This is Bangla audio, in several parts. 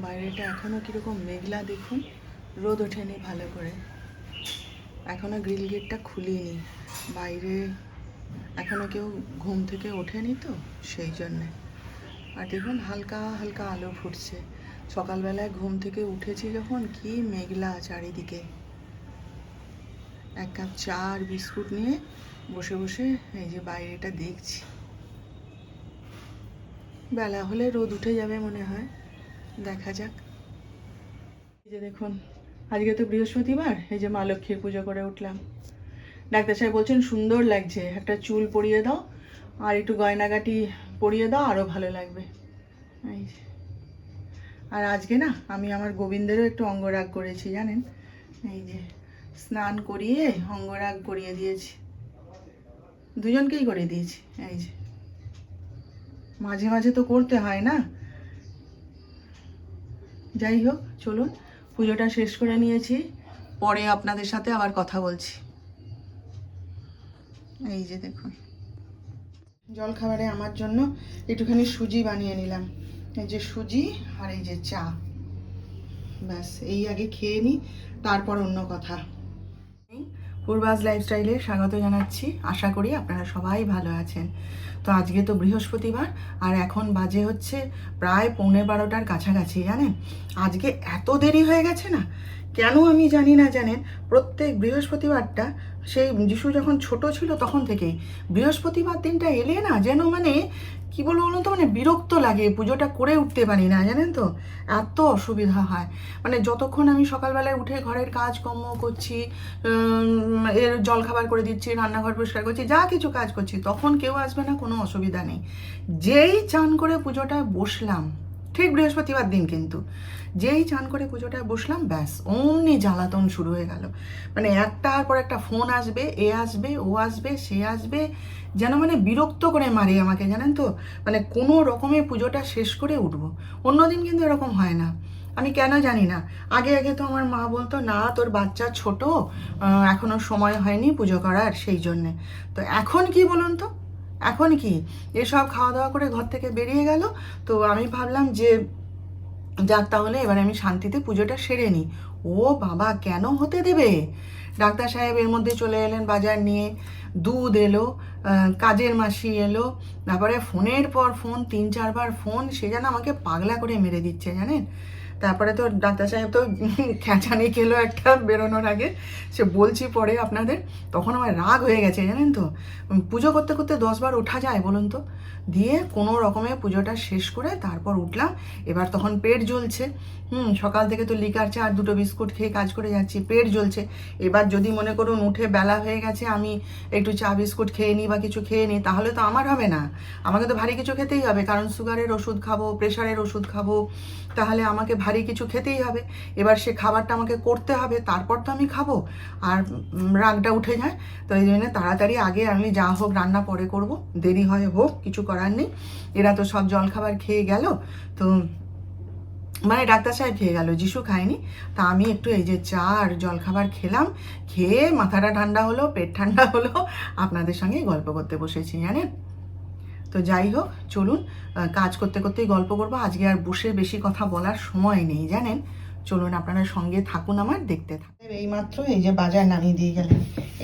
বাইরেটা এখনও কীরকম মেঘলা দেখুন, রোদ ওঠেনি ভালো করে। এখনও গ্রিল গেটটা খুলিনি, বাইরে এখনও কেউ ঘুম থেকে ওঠেনি তো সেই জন্যে। আর দেখুন হালকা হালকা আলো ফুটছে। সকালবেলায় ঘুম থেকে উঠেছি যখন, কি মেঘলা চারিদিকে। এক কাপ চা আর বিস্কুট নিয়ে বসে বসে এই যে বাইরেটা দেখছি। বেলা হলে রোদ উঠে যাবে মনে হয়, দেখা যাক। এই যে দেখুন, আজকে তো বৃহস্পতিবার, এই যে মা লক্ষ্মীর পুজো করে উঠলাম। ডাক্তার সাহেব বলছেন সুন্দর লাগছে, একটা চুল পরিয়ে দাও আর একটু গয়নাগাটি পরিয়ে দাও, আরও ভালো লাগবে। এই আর আজকে না আমি আমার গোবিন্দেরও একটু অঙ্গরাগ করেছি জানেন। এই যে স্নান করিয়ে অঙ্গরাগ করিয়ে দিয়েছি, দুজনকেই করে দিয়েছি। এই যে মাঝে মাঝে তো করতে হয় না। যাই হোক, চলুন পুজোটা শেষ করে নিয়েছি, পরে আপনাদের সাথে আবার কথা বলছি। এই যে দেখুন, জলখাবারে আমার জন্য একটুখানি সুজি বানিয়ে নিলাম। এই যে সুজি আর এই যে চা, ব্যাস এই আগে খেয়ে নিই, তারপর অন্য কথা। পূর্বাজ লাইফস্টাইলে স্বাগত জানাচ্ছি। আশা করি আপনারা সবাই ভালো আছেন। তো আজকে তো বৃহস্পতিবার, আর এখন বাজে হচ্ছে প্রায় 11:15টার কাছাকাছি জানেন। আজকে এত দেরি হয়ে গেছে না কেন আমি জানি না জানেন। প্রত্যেক বৃহস্পতিবারটা, সেই যিশু যখন ছোট ছিল তখন থেকেই বৃহস্পতিবার দিনটা এলে না যেন মানে কি বলবো বলুন তো, মানে বিরক্ত লাগে, পুজোটা করে উঠতে পারি না জানেন তো, এত অসুবিধা হয়। মানে যতক্ষণ আমি সকালবেলায় উঠে ঘরের কাজকর্ম করছি, এর জলখাবার করে দিচ্ছি, রান্নাঘর পরিষ্কার করছি, যা কিছু কাজ করছি, তখন কেউ আসবে না, কোনো অসুবিধা নেই। যেই চান করে পুজোটায় বসলাম, ঠিক বৃহস্পতিবার দিন কিন্তু, যেই চান করে পুজোটায় বসলাম, ব্যাস অমনি জ্বালাতন শুরু হয়ে গেল। মানে একটার পর একটা ফোন আসবে, এ আসবে, ও আসবে, সে আসবে, যেন মানে বিরক্ত করে মারে আমাকে জানেন তো। মানে কোনো রকমে পুজোটা শেষ করে উঠবো। অন্যদিন কিন্তু এরকম হয় না, আমি কেন জানি না। আগে আগে তো আমার মা বলতো, না তোর বাচ্চা ছোট, এখনো সময় হয়নি পুজো করার, সেই জন্যে। তো এখন কি বলুন তো, এখন কি এসব খাওয়া দাওয়া করে ঘর থেকে বেরিয়ে গেল, তো আমি ভাবলাম যে যাক তাহলে এবার আমি শান্তিতে পুজোটা সেরে নিই। ও বাবা, কেন হতে দেবে? ডাক্তার সাহেব এর মধ্যে চলে এলেন বাজার নিয়ে, দুধ এলো, কাজের মাসি এলো, তারপরে ফোনের পর ফোন, 3-4বার ফোন, সে যেন আমাকে পাগলা করে মেরে দিচ্ছে জানেন। তারপরে তো ডাক্তার সাহেব তো খেঁচানি খেলো একটা বেরোনোর আগে, সে বলছি পরে আপনাদের। তখন আমার রাগ হয়ে গেছে জানেন তো। পুজো করতে করতে 10বার ওঠা যায় বলুন তো? দিয়ে কোনো রকমে পুজোটা শেষ করে তারপর উঠলাম। এবার তখন পেট জ্বলছে, সকাল থেকে তো লিকার চা আর 2টো বিস্কুট খেয়ে কাজ করে যাচ্ছি, পেট জ্বলছে। এবার যদি মনে করুন উঠে বেলা হয়ে গেছে, আমি একটু চা বিস্কুট খেয়ে নিই বা কিছু খেয়ে নিই, তাহলে তো আমার হবে না। আমাকে তো ভারী কিছু খেতেই হবে, কারণ সুগারের ওষুধ খাবো, প্রেশারের ওষুধ খাবো, তাহলে আমাকে ভারী কিছু খেতেই হবে। এবার সে খাবারটা আমাকে করতে হবে, তারপর তো আমি খাবো। আর রাগটা উঠে যায়। তো এই জন্য তাড়াতাড়ি আগে আমি যা হোক রান্না পরে করব, দেরি হয় হোক, কিছু করার নেই। এরা তো সব জলখাবার খেয়ে গেল, তো মানে ডাক্তার সাহেব খেয়ে গেল, যিশু খায়নি। তা আমি একটু এই যে চা আর জলখাবার খেলাম, খেয়ে মাথাটা ঠান্ডা হলো, পেট ঠান্ডা হলো, আপনাদের সঙ্গে গল্প করতে বসেছি জানেন। তো যাই হোক, চলুন কাজ করতে করতেই গল্প করবো। আজকে আর বসে বেশি কথা বলার সময় নেই জানেন। চলুন আপনারা সঙ্গে থাকুন, আমার দেখতে থাকুন। এইমাত্র এই যে বাজার নামিয়ে দিয়ে গেলেন,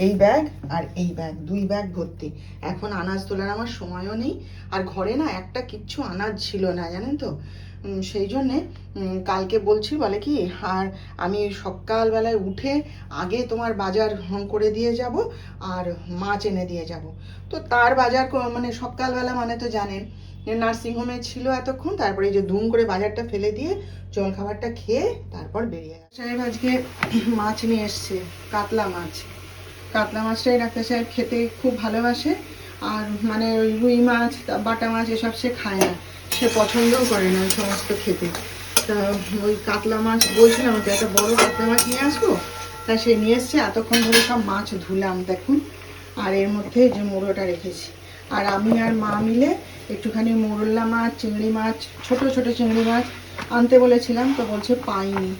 এই ব্যাগ আর এই ব্যাগ, 2 ব্যাগ ভর্তি। এখন আনাজ তোলার আমার সময়ও নেই, আর ঘরে না একটা কিচ্ছু আনাজ ছিল না জানেন তো। সেই জন্যে কালকে বলছি, বলে কি, আর আমি সকালবেলায় উঠে আগে তোমার বাজার করে দিয়ে যাব আর মাছ এনে দিয়ে যাব। তো তার বাজার মানে সকালবেলা মানে তো জানেন নার্সিংহোমে ছিল এতক্ষণ, তারপরে এই যে দুম করে বাজারটা ফেলে দিয়ে জলখাবারটা খেয়ে তারপর বেরিয়ে গেল। সাহেব আজকে মাছ নিয়ে এসছে, কাতলা মাছ। কাতলা মাছটাই ডাক্তার সাহেব খেতে খুব ভালোবাসে। আর মানে ওই রুই মাছ, বাটা মাছ এসব সে খায় না, সে পছন্দও করে না ওই সমস্ত খেতে। তা ওই কাতলা মাছ বলছিলাম, আমাকে একটা বড় কাতলা মাছ নিয়ে আসবো, তা সে নিয়ে এসছে। এতক্ষণ ধরে সব মাছ ধুলাম দেখুন, আর এর মধ্যে যে মুড়োটা রেখেছি। আর আমি আর মা মিলে একটুখানি মোরলা মাছ, চিংড়ি মাছ, ছোট ছোট চিংড়ি মাছ আনতে বলেছিলাম, তো বলছে পাইনি।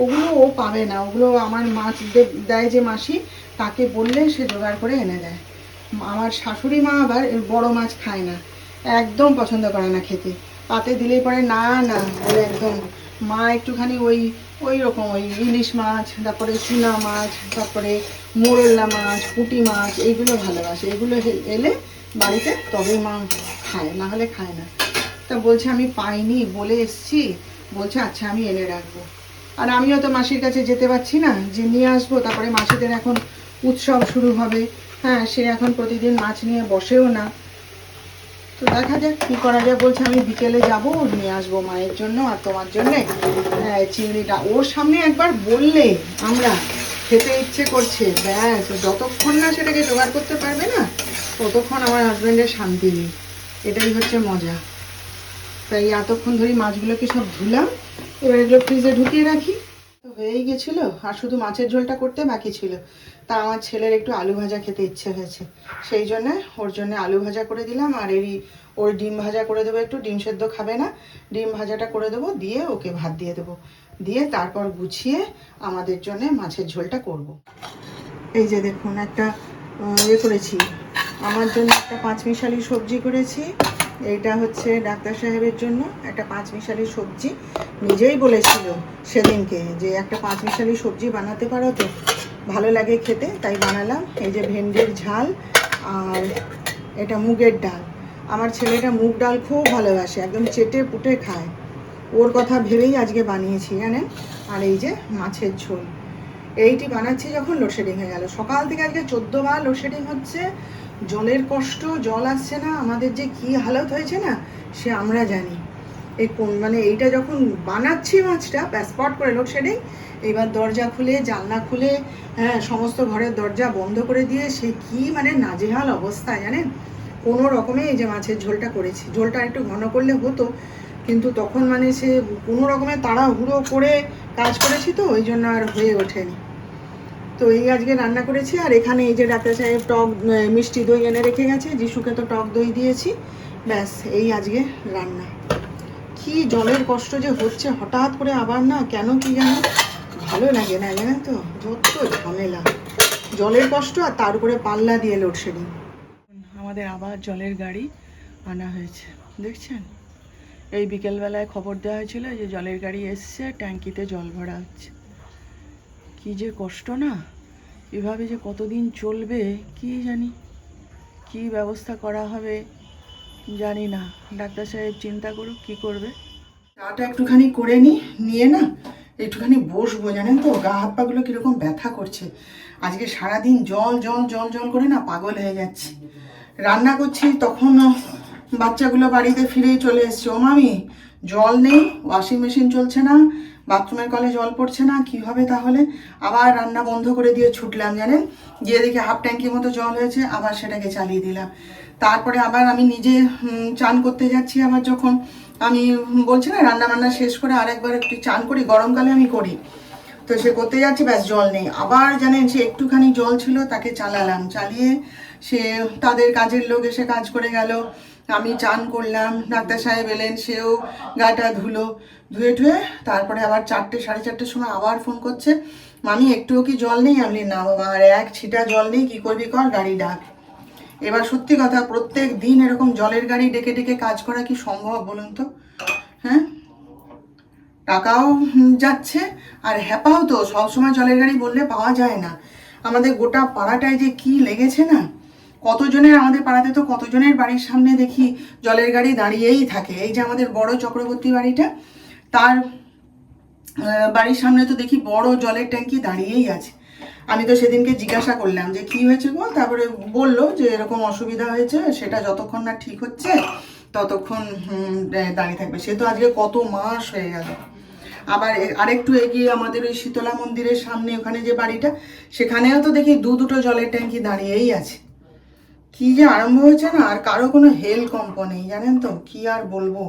ওগুলো ও পাবে না, ওগুলো আমার মাছ দেয় যে মাসি, তাকে বললে সে জোগাড় করে এনে দেয়। আমার শাশুড়ি মা আবার বড় মাছ খায় না, একদম পছন্দ করে না খেতে। পাতে দিলেই পরে না না বলে একদম মা একটুখানি ওই ওই রকম ওই ইলিশ মাছ, তারপরে চুনা মাছ, তারপরে মোরলা মাছ, পুঁটি মাছ, এইগুলো ভালোবাসে। এগুলো এলে বাড়িতে তবেই মা খায়, না হলে খায় না। তা বলছে আমি পাইনি বলে এসছি, বলছে আচ্ছা আমি এনে রাখবো। আর আমিও তো মাসির কাছে যেতে পারছি না যে নিয়ে আসবো, তারপরে মাসিদের এখন উৎসব শুরু হবে। হ্যাঁ, সে এখন প্রতিদিন মাছ নিয়ে বসেও না। তো দেখা যাক কী করা যায়। বলছে আমি বিকেলে যাবো, নিয়ে আসবো মায়ের জন্য আর তোমার জন্যে চিংড়িটা। ওর সামনে একবার বললে আমরা খেতে ইচ্ছে করছে, ব্যাস যতক্ষণ না সেটাকে জোগাড় করতে পারবে না ততক্ষণ আমার হাজব্যান্ডের শান্তি নেই। এটাই হচ্ছে মজা। তাই এতক্ষণ ধরে মাছগুলোকে সব ধুলাম, এবার এগুলো ফ্রিজে ঢুকিয়ে রাখি। তো হয়েই গেছিলো, আর শুধু মাছের ঝোলটা করতে বাকি ছিল। তা আমার ছেলের একটু আলু ভাজা খেতে ইচ্ছে হয়েছে, সেই জন্যে ওর জন্য আলু ভাজা করে দিলাম। আর ওর ডিম ভাজা করে দেবো, একটু ডিম সেদ্ধ খাবে না, ডিম ভাজাটা করে দেবো, দিয়ে ওকে ভাত দিয়ে দেবো, দিয়ে তারপর গুছিয়ে আমাদের জন্য মাছের ঝোলটা করব। এই যে দেখুন একটা করেছি, আমার জন্য একটা পাঁচমিশালি সবজি করেছি। এইটা হচ্ছে ডাক্তার সাহেবের জন্য একটা পাঁচমিশালি সবজি। নিজেই বলেছিল সেদিনকে যে একটা পাঁচমিশালি সবজি বানাতে পারো তো, ভালো লাগে খেতে, তাই বানালাম। এই যে ভেন্ডির ঝাল, আর এটা মুগের ডাল। আমার ছেলেটা মুগ ডাল খুব ভালোবাসে, একদম চেটে পুটে খায়। ওর কথা ভেবেই আজকে বানিয়েছি জানেন। আর এই যে মাছের ঝোল, এইটি বানাচ্ছি যখন লোডশেডিং হয়ে গেল। সকাল থেকে আজকে 14 বার লোডশেডিং হচ্ছে, জলের কষ্ট, জল আসছে না, আমাদের যে কি হালত হয়েছে না সে আমরা জানি। এই মানে এইটা যখন বানাচ্ছি মাছটা, স্পট করে লোডশেডিং। এবার দরজা খুলে জানলা খুলে, হ্যাঁ, সমস্ত ঘরের দরজা বন্ধ করে দিয়ে সে কি মানে নাজেহাল অবস্থা জানেন। কোনো রকমে এই যে মাছের ঝোলটা করেছি, ঝোলটা একটু ঘন করলে হতো, কিন্তু তখন মানে সে কোনো রকমের তাড়াহুড়ো করে কাজ করেছি, তো ওই জন্য আর হয়ে ওঠেনি। তো এই আজকে রান্না করেছি। আর এখানে এই যে ডাক্তার সাহেব টক মিষ্টি দই এনে রেখে গেছে, যিশুকে তো টক দই দিয়েছি। ব্যাস এই আজকে রান্না। কি জলের কষ্ট যে হচ্ছে হঠাৎ করে, আবার না কেন কি জানো ভালো লাগে না জানেন তো, যত ঝামেলা জলের কষ্ট, আর তার উপরে পাল্লা দিয়ে লোডশেডিং। আমাদের আবার জলের গাড়ি আনা হয়েছে, দেখছেন। এই বিকেলবেলায় খবর দেওয়া হয়েছিল যে জলের গাড়ি এসছে, ট্যাঙ্কিতে জল ভরা হচ্ছে। কি যে কষ্ট না, এভাবে যে কতদিন চলবে কি জানি, কি ব্যবস্থা করা হবে জানি না। ডাক্তার সাহেব চিন্তা করুক কি করবে। চাটা একটুখানি করে নিয়ে না একটুখানি বসবো জানেন তো, গা হাত পাগুলো কীরকম ব্যথা করছে। আজকে সারাদিন জল জল জল জল করে না পাগল হয়ে যাচ্ছি। রান্না করছি তখন বাচ্চাগুলো বাড়িতে ফিরেই চলে এসছে, ও মামি জল নেই, ওয়াশিং মেশিন চলছে না, বাথরুমের কলে জল পড়ছে না, কী হবে তাহলে। আবার রান্না বন্ধ করে দিয়ে ছুটলাম জানেন, গিয়ে দেখি হাফ ট্যাঙ্কির মতো জল হয়েছে, আবার সেটাকে চালিয়ে দিলাম। তারপরে আবার আমি নিজে চান করতে যাচ্ছি। আবার যখন আমি বলছি না রান্না বান্না শেষ করে আরেকবার একটু চান করি, গরমকালে আমি করি, তো সে করতে যাচ্ছি, ব্যাস জল নেই। আবার জানেন সে একটুখানি জল ছিল, তাকে চালালাম, চালিয়ে সে তাদের কাজের লোক এসে কাজ করে গেল, আমি চান করলাম, ডাক্তার সাহেব এলেন, সেও গাটা ধুয়ে টুয়ে তারপরে আবার 4টে 4:30 সময় আবার ফোন করছে, মামি একটুও কি জল নেই? আমি না বাবা, আর এক ছিটা জল নেই, কী করবি কর, গাড়ি ডাক। এবার সত্যি কথা, প্রত্যেক দিন এরকম জলের গাড়ি ডেকে ডেকে কাজ করা কি সম্ভব বলুন তো? হ্যাঁ, টাকাও যাচ্ছে আর হ্যাপাও তো, সবসময় জলের গাড়ি বললে পাওয়া যায় না। আমাদের গোটা পাড়াটায় যে কি লেগেছে না, কতজনের, আমাদের পাড়াতে তো কতজনের বাড়ির সামনে দেখি জলের গাড়ি দাঁড়িয়েই থাকে। এই যে আমাদের বড় চক্রবর্তী বাড়িটা, তার বাড়ির সামনে তো দেখি বড় জলের ট্যাঙ্কি দাঁড়িয়েই আছে। আমি তো সেদিনকে জিজ্ঞাসা করলাম যে কি হয়েছে গো, তারপরে বললো যে এরকম অসুবিধা হয়েছে, সেটা যতক্ষণ না ঠিক হচ্ছে ততক্ষণ দাঁড়িয়ে থাকবে। সে তো আজকে কত মাস হয়ে গেল। আবার আরেকটু এগিয়ে আমাদের ওই শীতলা মন্দিরের সামনে ওখানে যে বাড়িটা, সেখানেও তো দেখি দুটো জলের ট্যাঙ্কি দাঁড়িয়েই আছে। কি যে আরম্ভ হয়েছে না, আর কারো কোনো হেল কম্প নেই জানেন তো, কি আর বলবো।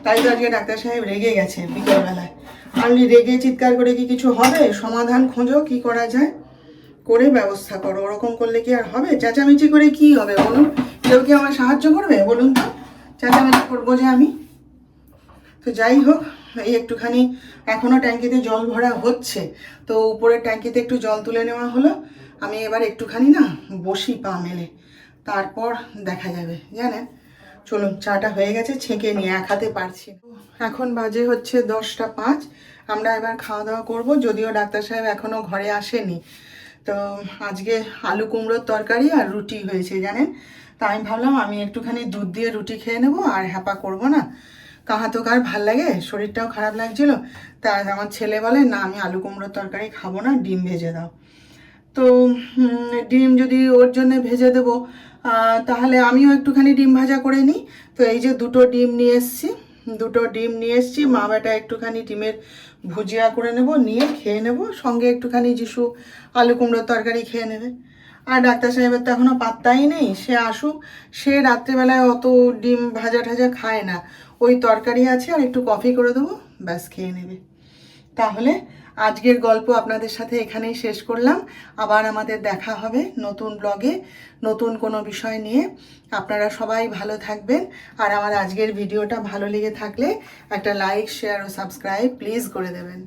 তাই তো আজকে ডাক্তার সাহেব রেগে গেছে বিকেলবেলায়। আমি রেগে চিৎকার করে কি কিছু হবে? সমাধান খোঁজো, কি করা যায় করে ব্যবস্থা করো। ওরকম করলে কি আর হবে? চেঁচামেচি করে কি হবে বলুন? কেউ কি আমার সাহায্য করবে বলুন তো? চেঁচামেচি করবো যে আমি? তো যাই হোক, এই একটুখানি এখনও ট্যাঙ্কিতে জল ভরা হচ্ছে, তো উপরের ট্যাঙ্কিতে একটু জল তুলে নেওয়া হলো। আমি এবার একটুখানি না বসি পা মেলে, তারপর দেখা যাবে জানেন। চলুন, চাটা হয়ে গেছে, ছেঁকে নিয়ে এক হাতে পারছি। এখন বাজে হচ্ছে 10টা 5। আমরা এবার খাওয়া দাওয়া করব, যদিও ডাক্তার সাহেব এখনও ঘরে আসেনি। তো আজকে আলু কুমড়োর তরকারি আর রুটি হয়েছে জানেন। তা আমি ভাবলাম আমি একটুখানি দুধ দিয়ে রুটি খেয়ে নেবো, আর হ্যাপা করব না, কাহা তো কার ভাল লাগে, শরীরটাও খারাপ লাগছিল। তা আমার ছেলে বলে না আমি আলু কুমড়োর তরকারি খাবো না, ডিম ভেজে দাও। তো ডিম যদি ওর জন্য ভেজে দেবো, তাহলে আমিও একটুখানি ডিম ভাজা করে নিই। তো এই যে দুটো ডিম নিয়ে এসছি, মা বেটা একটুখানি ডিমের ভুজিয়া করে নেব, নিয়ে খেয়ে নেব, সঙ্গে একটুখানি যিশু আলু কুমড়োর তরকারি খেয়ে নেবে। আর ডাক্তার সাহেবের তো এখনও পাত্তাই নেই, সে আসুক। সে রাত্রেবেলায় অত ডিম ভাজা ঠাজা খায় না, ওই তরকারি আছে আর একটু কফি করে দেবো, ব্যাস খেয়ে নেবে। তাহলে আজকের গল্প আপনাদের সাথে এখানেই শেষ করলাম। আবার আমাদের দেখা হবে নতুন ব্লগে, নতুন কোনো বিষয় নিয়ে। আপনারা সবাই ভালো থাকবেন। আর আমার আজকের ভিডিওটা ভালো লেগে থাকলে একটা লাইক, শেয়ার ও সাবস্ক্রাইব প্লিজ করে দেবেন।